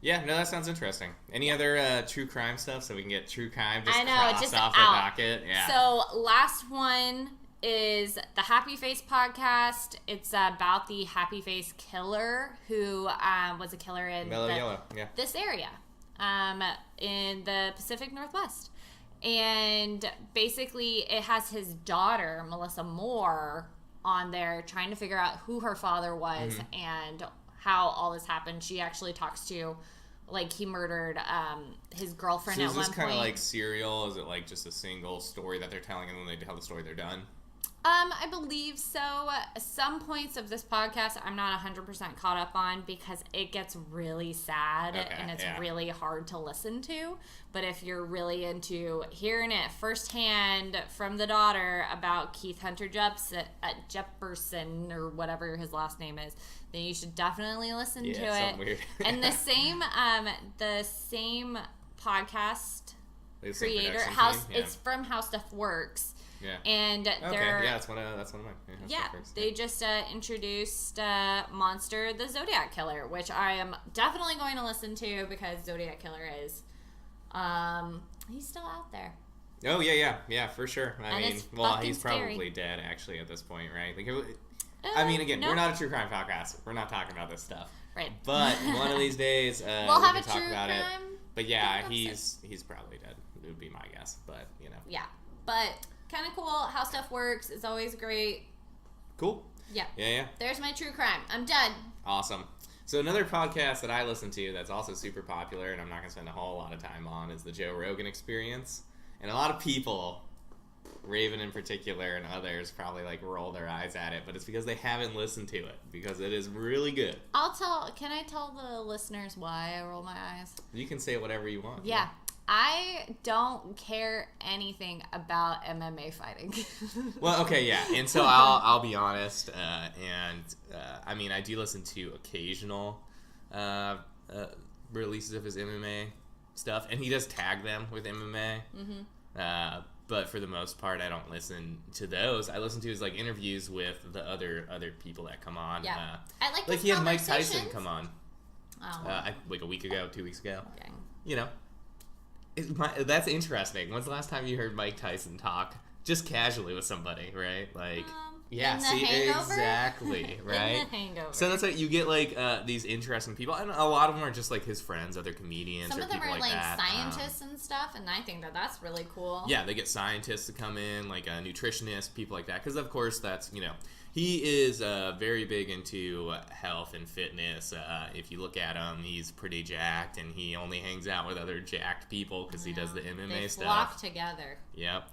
Yeah, no, that sounds interesting. Any other true crime stuff so we can get true crime just off the docket? Yeah. So last one is the Happy Face podcast. It's about the Happy Face killer who was a killer in this area in the Pacific Northwest. And basically it has his daughter, Melissa Moore, on there trying to figure out who her father was and how all this happened. She actually talks to, like, he murdered his girlfriend at one point. So is this kind of like Serial? Is it like just a single story that they're telling, and when they tell the story, they're done? I believe so. Some points of this podcast I'm not 100% caught up on because it gets really sad and it's really hard to listen to. But if you're really into hearing it firsthand from the daughter about Keith Hunter Jepperson or whatever his last name is, then you should definitely listen to it. Weird. And the same podcast creator, it's from How Stuff Works. Yeah. And that's one of mine. They just introduced Monster the Zodiac Killer, which I am definitely going to listen to because Zodiac Killer is he's still out there. Oh yeah, for sure. I mean, he's probably dead actually at this point, right? Like, we're not a true crime podcast. We're not talking about this stuff, right? But one of these days, we'll have a talk true about crime. it. But yeah, he's probably dead. It would be my guess, but Yeah, but. Kind of cool. How Stuff Works is always great. Cool. Yeah. Yeah. There's my true crime. I'm done. Awesome. So another podcast that I listen to that's also super popular, and I'm not going to spend a whole lot of time on, is the Joe Rogan Experience. And a lot of people, Raven in particular and others, probably roll their eyes at it, but it's because they haven't listened to it, because it is really good. Can I tell the listeners why I roll my eyes? You can say whatever you want. Yeah. I don't care anything about MMA fighting. Well, okay, yeah, and so I'll be honest, I do listen to occasional releases of his MMA stuff, and he does tag them with MMA. Mm-hmm. But for the most part, I don't listen to those. I listen to his interviews with the other people that come on. Yeah, I like he had Mike Tyson come on. Oh. A week ago, 2 weeks ago. Okay. That's interesting. When's the last time you heard Mike Tyson talk just casually with somebody, right? Hangover? Exactly, right? In The Hangover. So that's you get these interesting people, and a lot of them are just his friends, other comedians. Some or of them people are that. scientists and stuff, and I think that's really cool. Yeah, they get scientists to come in, nutritionists, people like that, because of course that's he is very big into health and fitness. If you look at him, he's pretty jacked, and he only hangs out with other jacked people because he does the MMA stuff. They flock together. Yep.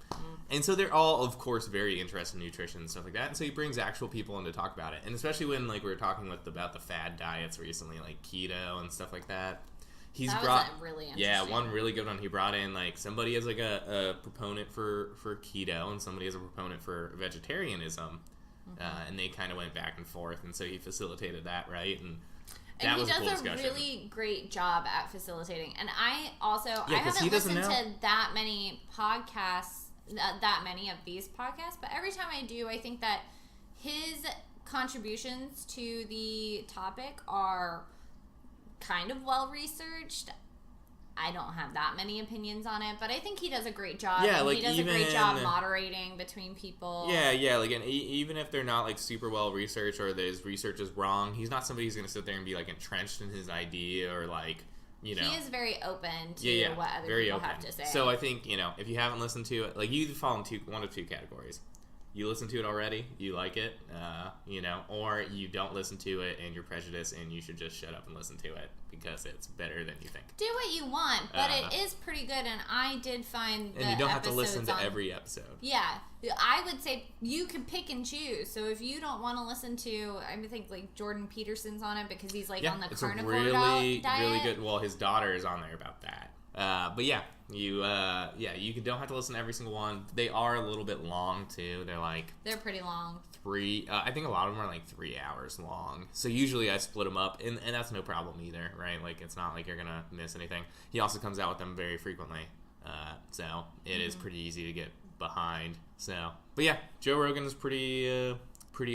And so they're all, of course, very interested in nutrition and stuff like that. And so he brings actual people in to talk about it. And especially when we were talking about the fad diets recently, keto and stuff like that. Was really interesting. Yeah, one really good one. He brought in somebody as a proponent for keto and somebody as a proponent for vegetarianism. Mm-hmm. And they kind of went back and forth, and so he facilitated that, right? And that was a cool discussion. He does a really great job at facilitating. And I haven't listened to that many podcasts, that many of these podcasts, but every time I do, I think that his contributions to the topic are kind of well researced. I don't have that many opinions on it, but I think he does a great job. Yeah, he does a great job moderating between people. Yeah, and even if they're not super well researched or his research is wrong, he's not somebody who's going to sit there and be entrenched in his idea or He is very open to what other people have to say. So I think if you haven't listened to it, you fall in one of two categories. You listen to it already, you like it, or you don't listen to it and you're prejudiced and you should just shut up and listen to it because it's better than you think. Do what you want, but it is pretty good, and I did find and you don't have to listen to every episode. Yeah, I would say you can pick and choose. So if you don't want to listen to, I think Jordan Peterson's on it because he's on the carnivore diet. Really good. Well, his daughter is on there about that. But yeah, you don't have to listen to every single one. They are a little bit long too. They're pretty long. I think a lot of them are 3 hours long. So usually I split them up, and that's no problem either, right? It's not like you're gonna miss anything. He also comes out with them very frequently, so it is pretty easy to get behind. So, but yeah, Joe Rogan is pretty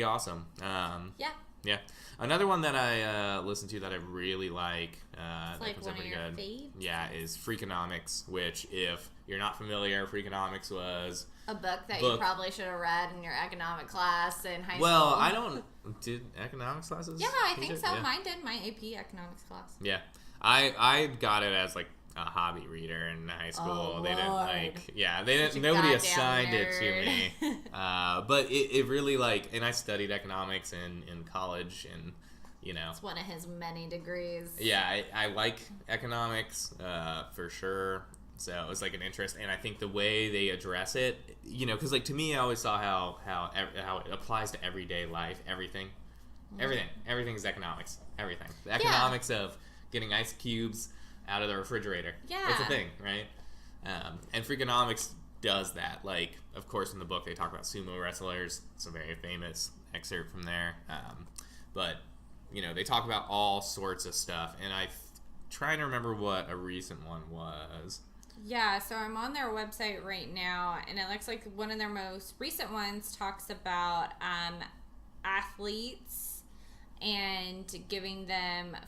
awesome. Yeah. Another one that I listen to that I really like, that comes out pretty good, yeah, is Freakonomics, which, if you're not familiar, Freakonomics was a book that you probably should have read in your economic class in high school. Well, I don't... Did economics classes? Yeah, I think so. Yeah. Mine did, my AP economics class. Yeah. I got it as, a hobby reader in high school. Oh, they Lord. didn't nobody assigned it to me. But it really, and I studied economics in college, and, it's one of his many degrees. Yeah, I like economics, for sure. So it was like an interest, and I think the way they address it, you know, because like to me, I always saw how it applies to everyday life. Everything is economics. Everything. The economics of getting ice cubes out of the refrigerator. Yeah, it's a thing, right? And Freakonomics does that. Like, of course, in the book they talk about sumo wrestlers. It's a very famous excerpt from there. But you know, they talk about all sorts of stuff, and I trying to remember what a recent one was. Yeah, so I'm on their website right now, and it looks like one of their most recent ones talks about athletes and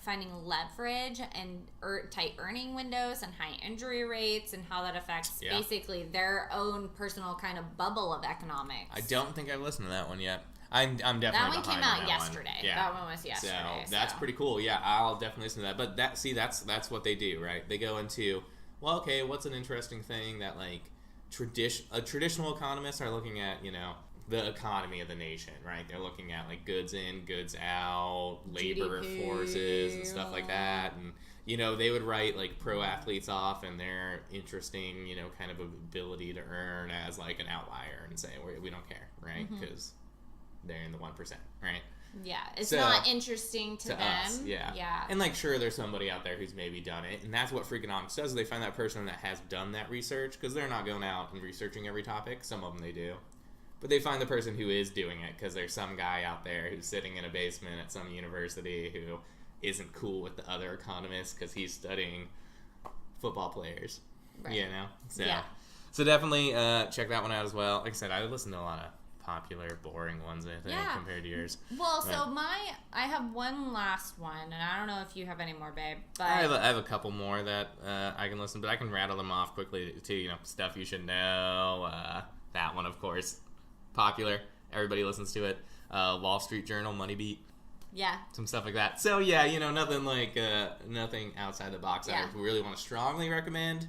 finding leverage and tight earning windows and high injury rates, and how that affects basically their own personal kind of bubble of economics. I don't think I've listened to that one yet. I'm definitely that one came out yesterday. Yeah. That one was yesterday. So that's pretty cool. Yeah, I'll definitely listen to that. But that's what they do, right? They go into, well, okay, what's an interesting thing that like traditional economists are looking at, you know, the economy of the nation, right? They're looking at like goods in, goods out, labor GDP, forces and stuff like that. And, you know, they would write like pro athletes off and their interesting, you know, kind of ability to earn as like an outlier and say, we don't care, right? Because they're in the 1%, right? Yeah, it's not interesting to them. Us, yeah. And like, sure, there's somebody out there who's maybe done it, and that's what Freakonomics does. They find that person that has done that research, because they're not going out and researching every topic. Some of them they do. But they find the person who is doing it, because there's some guy out there who's sitting in a basement at some university who isn't cool with the other economists because he's studying football players. Right. You know? So definitely check that one out as well. Like I said, I listen to a lot of popular, boring ones, I think, compared to yours. Well, so I have one last one, and I don't know if you have any more, babe. But I have a couple more that I can listen, but I can rattle them off quickly too. You know, stuff you should know. That one, of course, popular. Everybody listens to it. Wall Street Journal, Money Beat. Yeah. Some stuff like that. So yeah, you know, nothing like nothing outside the box. I really want to strongly recommend.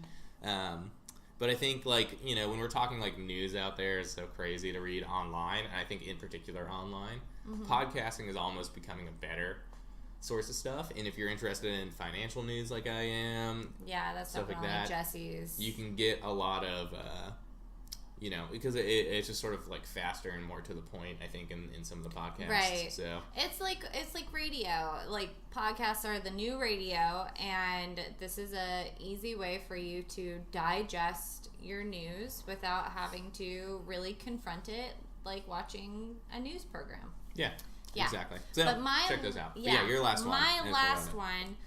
But I think, like, you know, when we're talking, like, news out there is so crazy to read online, and I think in particular online, podcasting is almost becoming a better source of stuff. And if you're interested in financial news like I am, that's stuff definitely like that, Jesse's. You can get a lot of, you know, because it's just sort of, like, faster and more to the point, I think, in some of the podcasts. Right. So It's like radio. Like, podcasts are the new radio, and this is a easy way for you to digest your news without having to really confront it like watching a news program. Yeah. Exactly. So but check those out. Yeah, your last one. My last one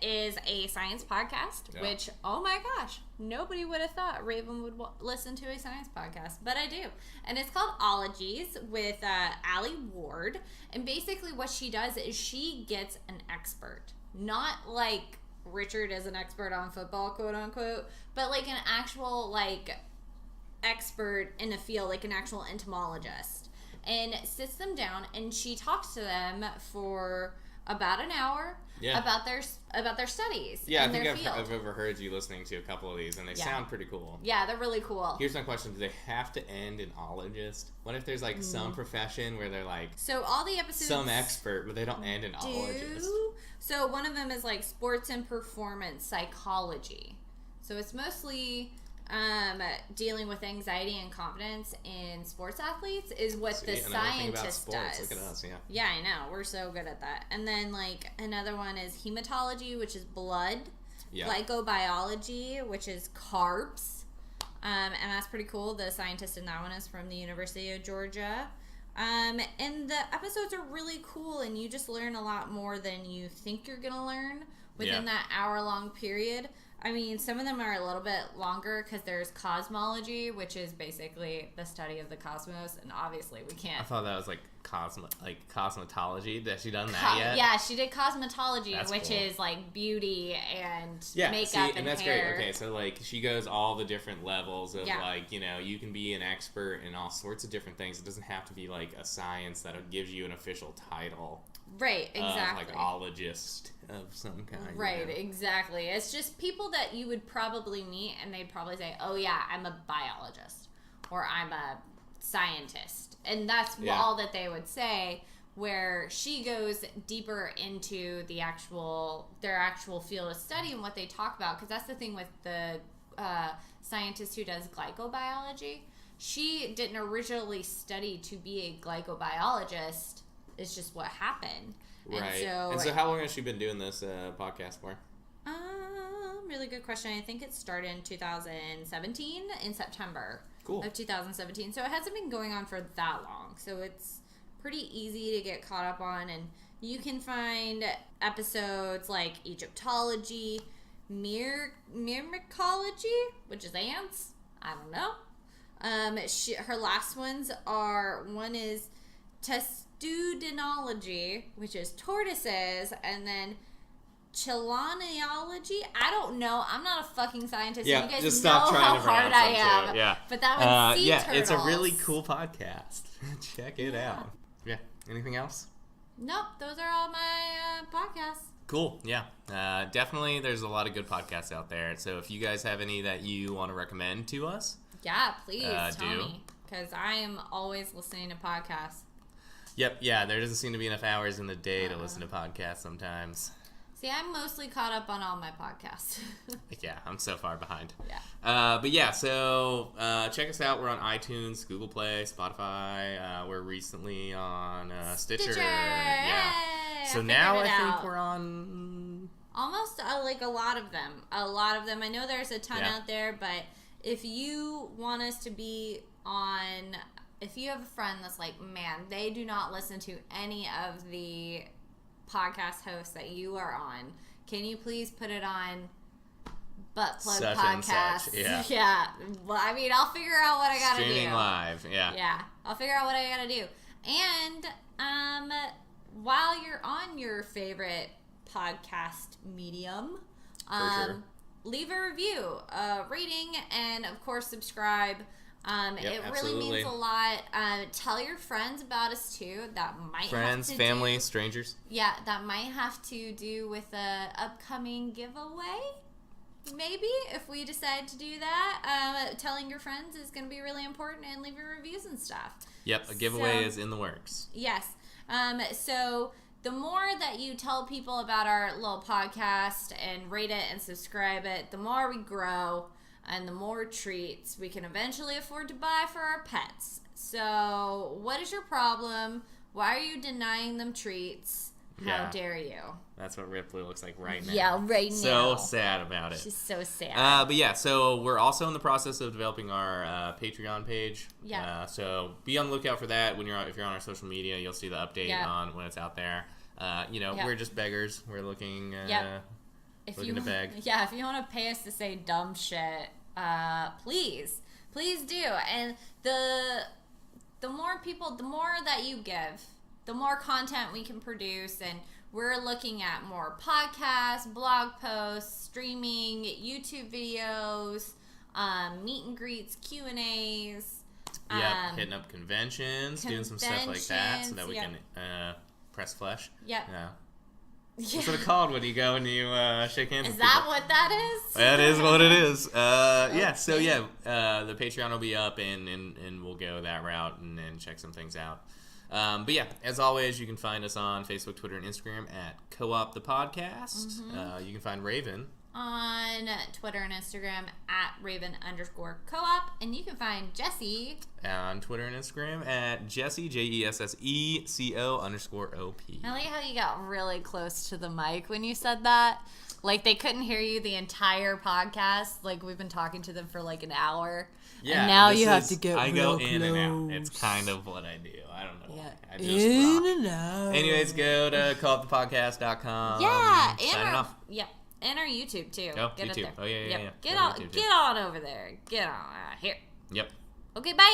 is a science podcast, which, oh my gosh, nobody would have thought Raven would listen to a science podcast, but I do. And it's called Ologies with Allie Ward. And basically what she does is she gets an expert, not like Richard is an expert on football, quote unquote, but like an actual like expert in the field, like an actual entomologist, and sits them down and she talks to them for about an hour about their studies. Yeah, and I think their I've overheard you listening to a couple of these, and they sound pretty cool. Yeah, they're really cool. Here's my question: do they have to end in ologist? What if there's like some profession where they're like all the episodes some expert, but they don't end in ologist? So one of them is like sports and performance psychology. So it's mostly dealing with anxiety and confidence in sports athletes is what the scientist does. Look at us, yeah, I know, we're so good at that. And then like another one is hematology, which is blood, glycobiology, which is carbs, and that's pretty cool. The scientist in that one is from the University of Georgia, and the episodes are really cool, and you just learn a lot more than you think you're gonna learn within that hour-long period. I mean, some of them are a little bit longer because there's cosmology, which is basically the study of the cosmos, and obviously we can't. I thought that was like cosmetology. Has she done that yet? Yeah, she did cosmetology, which is like beauty and makeup and that's hair. Great. Okay, so like she goes all the different levels of like, you know, you can be an expert in all sorts of different things. It doesn't have to be like a science that gives you an official title. Right, exactly. Like ologist of some kind. Right, you know? Exactly. It's just people that you would probably meet and they'd probably say, oh yeah, I'm a biologist or I'm a scientist. And that's all that they would say, where she goes deeper into their actual field of study and what they talk about. Because that's the thing with the scientist who does glycobiology. She didn't originally study to be a glycobiologist. It's just what happened. Right. And so how long has she been doing this podcast for? Really good question. I think it started in 2017, in September of 2017. So it hasn't been going on for that long. So it's pretty easy to get caught up on. And you can find episodes like Egyptology, myrmecology, which is ants. I don't know. Her last ones are, one is testudinology, which is tortoises, and then cheloneology. I don't know. I'm not a fucking scientist. Yeah, you guys just know stop trying how to hard I am. Yeah. But that one's sea turtles. It's a really cool podcast. Check it out. Yeah. Anything else? Nope. Those are all my podcasts. Cool. Yeah. Definitely there's a lot of good podcasts out there. So if you guys have any that you want to recommend to us, yeah, please tell me. Because I am always listening to podcasts. Yep. Yeah. There doesn't seem to be enough hours in the day to listen to podcasts sometimes. See, I'm mostly caught up on all my podcasts. Yeah, I'm so far behind. Yeah. But yeah, so check us out. We're on iTunes, Google Play, Spotify. We're recently on Stitcher. Yeah. Yay! So now I think we're on almost like a lot of them. I know there's a ton out there, but if you want us to be on, if you have a friend that's like, man, they do not listen to any of the podcast hosts that you are on, can you please put it on Butt Plug such Podcast? And such. Yeah. Yeah. Well, I mean, I'll figure out what I gotta do. Streaming live. Yeah. Yeah. I'll figure out what I gotta do. And while you're on your favorite podcast medium, sure. leave a review, rating, and of course subscribe. It really means a lot. Tell your friends about us too. That might friends, have to family, do, strangers. Yeah, that might have to do with a upcoming giveaway. Maybe if we decide to do that, telling your friends is going to be really important, and leaving reviews and stuff. Yep, a giveaway is in the works. Yes. So the more that you tell people about our little podcast and rate it and subscribe it, the more we grow. And the more treats we can eventually afford to buy for our pets. So, what is your problem? Why are you denying them treats? How dare you? That's what Ripley looks like right now. Yeah, right So now. sad about it. She's so sad. But yeah, so we're also in the process of developing our Patreon page. Yeah. So be on the lookout for that. If you're on our social media, you'll see the update on when it's out there. We're just beggars. We're looking. Looking to beg. Yeah, if you want to pay us to say dumb shit, please do. And the more people, the more that you give, the more content we can produce. And we're looking at more podcasts, blog posts, streaming, YouTube videos, meet and greets, Q&As. Hitting up conventions, doing some stuff like that so that we can press flesh. Yep. Yeah. What's it called when you go and you shake hands with people? Is that what that is? That is what it is. The Patreon will be up and we'll go that route and check some things out. But yeah, as always, you can find us on Facebook, Twitter, and Instagram at Co-op the Podcast. Mm-hmm. You can find Raven on Twitter and Instagram at Raven_Co-op. And you can find Jesse on Twitter and Instagram at Jesse, JESSECO_OP. I like how you got really close to the mic when you said that. Like, they couldn't hear you the entire podcast. Like, we've been talking to them for like an hour. Yeah, and now you have to get I real go in close. and out. It's kind of what I do. I don't know. Yeah. I just in rock. and out. Anyways, go to callupthepodcast.com. Yeah. Signing off. Yeah. And our YouTube, too. Oh, Get YouTube. it there. Oh, yeah. Get on over there. Get on here. Yep. Okay, bye.